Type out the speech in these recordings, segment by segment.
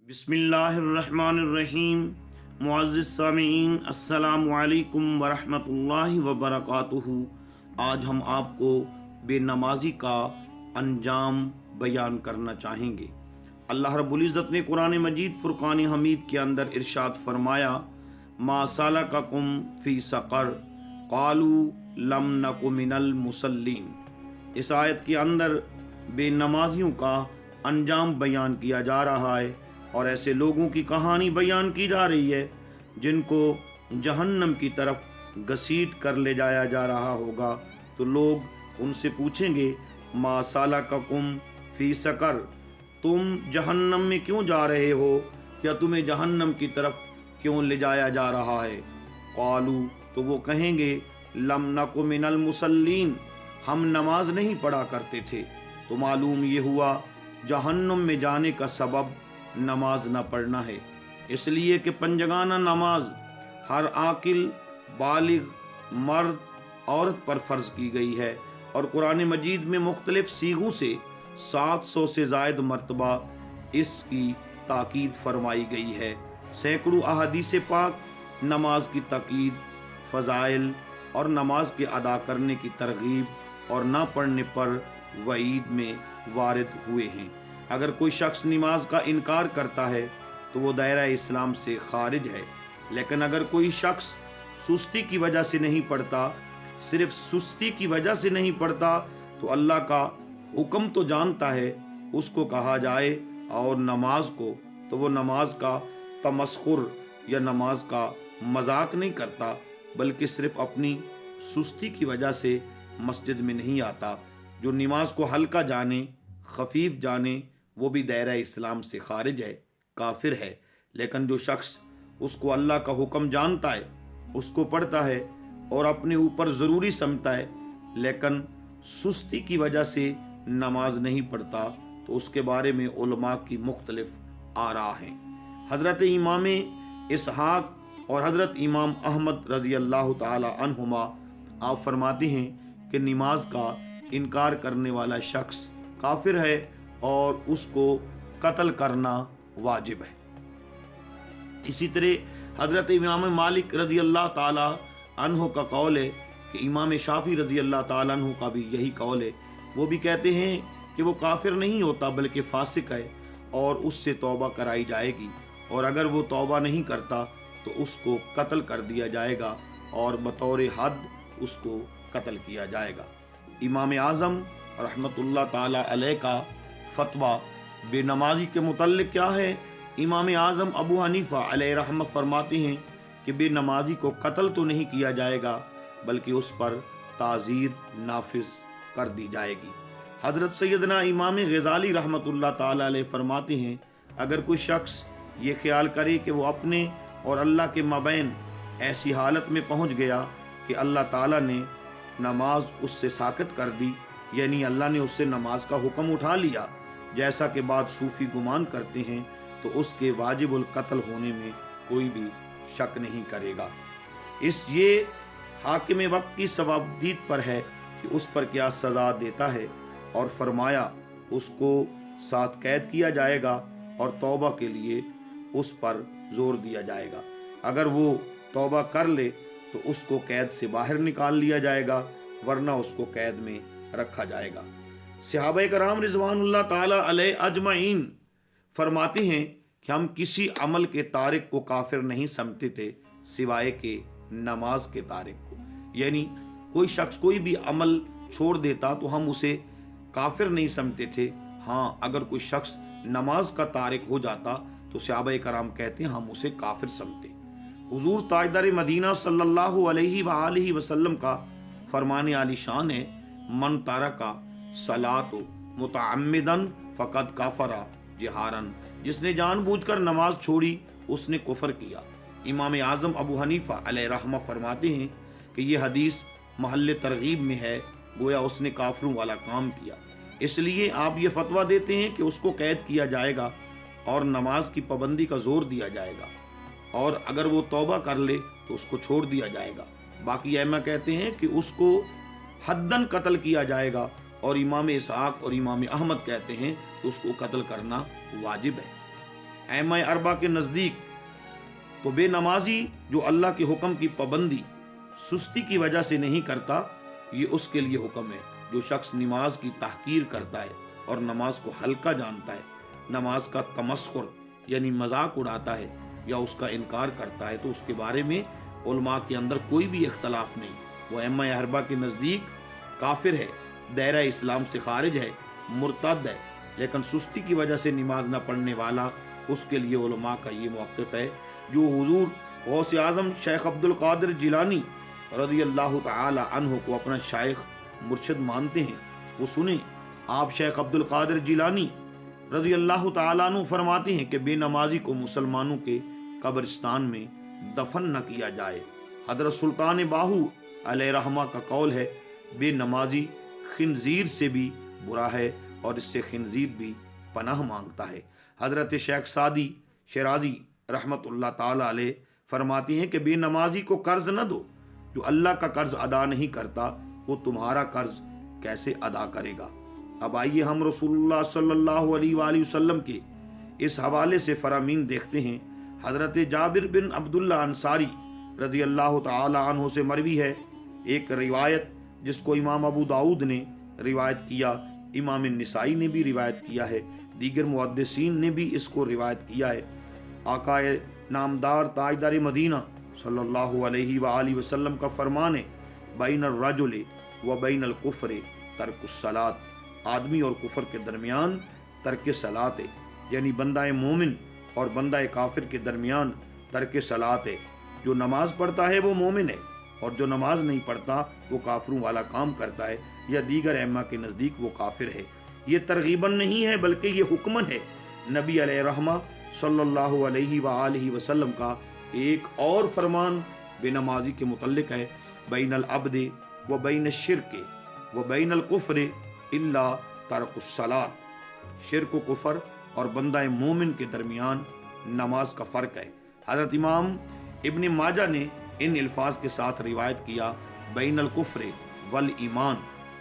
बिस्मिल्लाहिर्रहमानिर्रहीम। मुअज़्ज़िज़ सामिईन, अस्सलामु अलैकुम वरहमतुल्लाहि वबरकातुहू। आज हम आपको बेनमाजी का अंजाम बयान करना चाहेंगे। अल्लाह रब्बुल इज़्ज़त ने कुरान मजीद फ़ुरक़ान हमीद के अंदर इरशाद फरमाया, मा सलककुम फ़ी सक़र क़ालू लम नकु मिनल मुसल्लीन। इस आयत के अंदर बेनमाजियों का अंजाम बयान किया जा रहा है और ऐसे लोगों की कहानी बयान की जा रही है जिनको जहन्नम की तरफ घसीट कर ले जाया जा रहा होगा। तो लोग उनसे पूछेंगे, मा सलककुम फ़ी सक़र, तुम जहन्नम में क्यों जा रहे हो, या तुम्हें जहन्नम की तरफ क्यों ले जाया जा रहा है। क़ालू, तो वो कहेंगे, लम नकु मिनल मुसल्लीन, हम नमाज नहीं पढ़ा करते थे। तो मालूम ये हुआ जहन्नम में जाने का सबब नमाज न पढ़ना है, इसलिए कि पंजगाना नमाज हर आकिल बालिग मर्द औरत पर फ़र्ज़ की गई है और कुरान मजीद में मुख्तलिफ़ सीगों से 700 से ज़ायद मरतबा इसकी ताकीद फरमाई गई है। सैकड़ों अहादीस पाक नमाज की ताकीद, फ़ज़ाइल और नमाज के अदा करने की तरगीब और ना पढ़ने पर वईद में वारिद हुए हैं। अगर कोई शख्स नमाज का इनकार करता है तो वो दायरा इस्लाम से खारिज है, लेकिन अगर कोई शख्स सुस्ती की वजह से नहीं पढ़ता, सिर्फ सुस्ती की वजह से नहीं पढ़ता, तो अल्लाह का हुक्म तो जानता है, उसको कहा जाए और नमाज को, तो वो नमाज का तमस्खुर या नमाज का मजाक नहीं करता, बल्कि सिर्फ अपनी सुस्ती की वजह से मस्जिद में नहीं आता। जो नमाज को हल्का जाने, खफीफ जाने, वो भी दायरा इस्लाम से खारिज है, काफिर है। लेकिन जो शख्स उसको अल्लाह का हुक्म जानता है, उसको पढ़ता है और अपने ऊपर ज़रूरी समझता है, लेकिन सुस्ती की वजह से नमाज नहीं पढ़ता, तो उसके बारे में उलमा की मुख्तलिफ आरा हैं। हज़रत इमाम इसहाक़ और हज़रत इमाम अहमद रज़ी अल्लाह ताला अन्हुमा आप फरमाते हैं कि नमाज का इनकार करने वाला शख्स काफिर है और उसको कत्ल करना वाजिब है। इसी तरह हज़रत इमाम मालिक रज़ी अल्लाह ताला अन्हु का कौल है कि इमाम शाफी रज़ी अल्लाह ताला अन्हु का भी यही कौल है। वो भी कहते हैं कि वो काफिर नहीं होता बल्कि फासिक है और उससे तौबा कराई जाएगी, और अगर वो तौबा नहीं करता तो उसको कत्ल कर दिया जाएगा और बतौर हद उसको कत्ल किया जाएगा। इमाम आज़म रहमतुल्लाह ताला अलैह का फतवा बेनमाजी के मुतल्लिक़ क्या है। इमाम आज़म अबू हनीफ़ा अलैह रहमत फरमाते हैं कि बेनमाजी को कत्ल तो नहीं किया जाएगा, बल्कि उस पर ताज़ीर नाफिज कर दी जाएगी। हज़रत सैयदना इमाम ग़ज़ाली रहमतुल्लाह ताला अलैह फरमाते हैं, अगर कोई शख्स ये ख्याल करे कि वो अपने और अल्लाह के मबैन ऐसी हालत में पहुँच गया कि अल्लाह ताला ने नमाज उससे साक़ित कर दी, यानी अल्लाह ने उससे नमाज का हुक्म उठा लिया, जैसा कि बाद सूफ़ी गुमान करते हैं, तो उसके वाजिबुल कत्ल होने में कोई भी शक नहीं करेगा। ये हाकिम वक्त की सवाबदीद पर है कि उस पर क्या सज़ा देता है, और फरमाया उसको 7 कैद किया जाएगा और तौबा के लिए उस पर जोर दिया जाएगा। अगर वो तौबा कर ले तो उसको कैद से बाहर निकाल लिया जाएगा, वरना उसको कैद में रखा जाएगा। सहाबाए कराम रिज़वानुल्लाह ताला अलैह अजमईन फरमाते हैं कि हम किसी अमल के तारिक को काफिर नहीं समझते थे सिवाय के नमाज के तारिक को। यानी कोई शख्स कोई भी अमल छोड़ देता तो हम उसे काफिर नहीं समझते थे। हाँ, अगर कोई शख्स नमाज का तारिक हो जाता तो सहाबाए कराम कहते हैं हम उसे काफिर समझते। हुजूर ताजदार मदीना सल्लल्लाहु अलैहि वसल्लम का फरमाने आली शान है, मन तारका सलातो मुतअम्मिदन फ़क़द कफ़रा जिहारन, जिसने जानबूझकर नमाज छोड़ी उसने कुफर किया। इमाम आज़म अबू हनीफ़ा अलैह रहमत फरमाते हैं कि यह हदीस महल तरगीब में है, गोया उसने काफिरों वाला काम किया। इसलिए आप ये फतवा देते हैं कि उसको कैद किया जाएगा और नमाज की पाबंदी का जोर दिया जाएगा, और अगर वो तौबा कर ले तो उसको छोड़ दिया जाएगा। बाकी अइम्मा कहते हैं कि उसको हद्दन कत्ल किया जाएगा, और इमाम इसहाक़ और इमाम अहमद कहते हैं कि उसको कत्ल करना वाजिब है। ائمہ اربع کے نزدیک تو بے نمازی جو اللہ کے حکم کی پابندی سستی کی وجہ سے نہیں کرتا، یہ اس کے لیے حکم ہے۔ جو شخص نماز کی تحقیر کرتا ہے اور نماز کو ہلکا جانتا ہے، نماز کا تمسخر یعنی مذاق اڑاتا ہے یا اس کا انکار کرتا ہے، تو اس کے بارے میں علماء کے اندر کوئی بھی اختلاف نہیں۔ وہ ائمہ اربعہ کے نزدیک کافر ہے، دائرہ اسلام سے خارج ہے، مرتد ہے، لیکن سستی کی وجہ سے نماز نہ پڑھنے والا، اس کے لیے علماء کا یہ موقف ہے۔ جو حضور غوث اعظم شیخ عبد القادر جیلانی رضی اللہ تعالی عنہ کو اپنا شیخ مرشد مانتے ہیں، وہ سنیں۔ آپ شیخ عبد القادر جیلانی رضی اللہ تعالیٰ عنہ فرماتے ہیں کہ بے نمازی کو مسلمانوں کے قبرستان میں دفن نہ کیا جائے۔ حضرت سلطان باہو علیہ رحمہ کا قول ہے، بے نمازی خنزیر سے بھی برا ہے اور اس سے خنزیر بھی پناہ مانگتا ہے۔ حضرت شیخ سعدی شیرازی رحمت اللہ تعالی علیہ فرماتے ہیں کہ بے نمازی کو قرض نہ دو، جو اللہ کا قرض ادا نہیں کرتا وہ تمہارا قرض کیسے ادا کرے گا۔ اب آئیے ہم رسول اللہ صلی اللہ علیہ وآلہ وسلم کے اس حوالے سے فرامین دیکھتے ہیں۔ حضرت جابر بن عبداللہ انصاری رضی اللہ تعالی عنہ سے مروی ہے ایک روایت جس کو امام ابو داؤد نے روایت کیا، امام النسائی نے بھی روایت کیا ہے، دیگر محدثین نے بھی اس کو روایت کیا ہے۔ آقا نامدار تاجدار مدینہ صلی اللہ علیہ وآلہ وسلم کا فرمان ہے، بین الرجل و بین الکفر ترک الصلاۃ، آدمی اور کفر کے درمیان ترک صلاۃ ہے، یعنی بندہ مومن اور بندہ کافر کے درمیان ترک صلاۃ ہے۔ جو نماز پڑھتا ہے وہ مومن ہے اور جو نماز نہیں پڑھتا وہ کافروں والا کام کرتا ہے، یا دیگر ائمہ کے نزدیک وہ کافر ہے۔ یہ ترغیباً نہیں ہے بلکہ یہ حکماً ہے۔ نبی علیہ رحمہ صلی اللہ علیہ وآلہ وسلم کا ایک اور فرمان بے نمازی کے متعلق ہے، بین العبد و بین الشرک و بین الکفر الا ترک الصلاۃ، شرک و کفر اور بندہ مومن کے درمیان نماز کا فرق ہے۔ حضرت امام ابن ماجہ نے ان الفاظ کے ساتھ روایت کیا، بین الکفر والایمان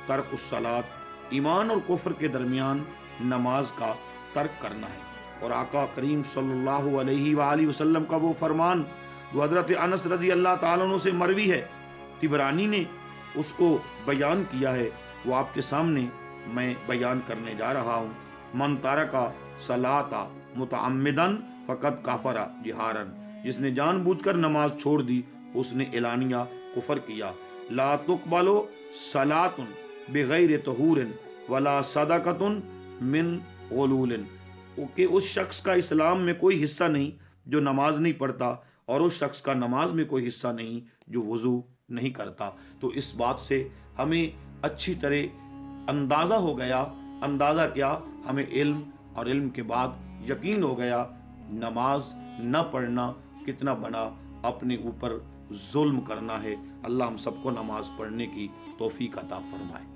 ترک الصلاۃ، ایمان اور کفر کے درمیان نماز کا ترک کرنا ہے۔ اور آقا کریم صلی اللہ علیہ وآلہ وسلم کا وہ فرمان جو حضرت انس رضی اللہ تعالیٰ عنہ سے مروی ہے، طبرانی نے اس کو بیان کیا ہے، وہ آپ کے سامنے میں بیان کرنے جا رہا ہوں۔ من ترک صلاۃ متعمدا فقد کفر جہارا، جس نے جان بوجھ کر نماز چھوڑ دی اس نے اعلانیہ کفر کیا۔ لا تقبل صلاۃ بغیر طہور ولا صدقۃ من غلول، کہ اس شخص کا اسلام میں کوئی حصہ نہیں جو نماز نہیں پڑھتا، اور اس شخص کا نماز میں کوئی حصہ نہیں جو وضو نہیں کرتا۔ تو اس بات سے ہمیں اچھی طرح اندازہ ہو گیا، اندازہ کیا، ہمیں علم اور علم کے بعد یقین ہو گیا نماز نہ پڑھنا کتنا بڑا اپنے اوپر ظلم کرنا ہے۔ اللہ ہم سب کو نماز پڑھنے کی توفیق عطا فرمائے۔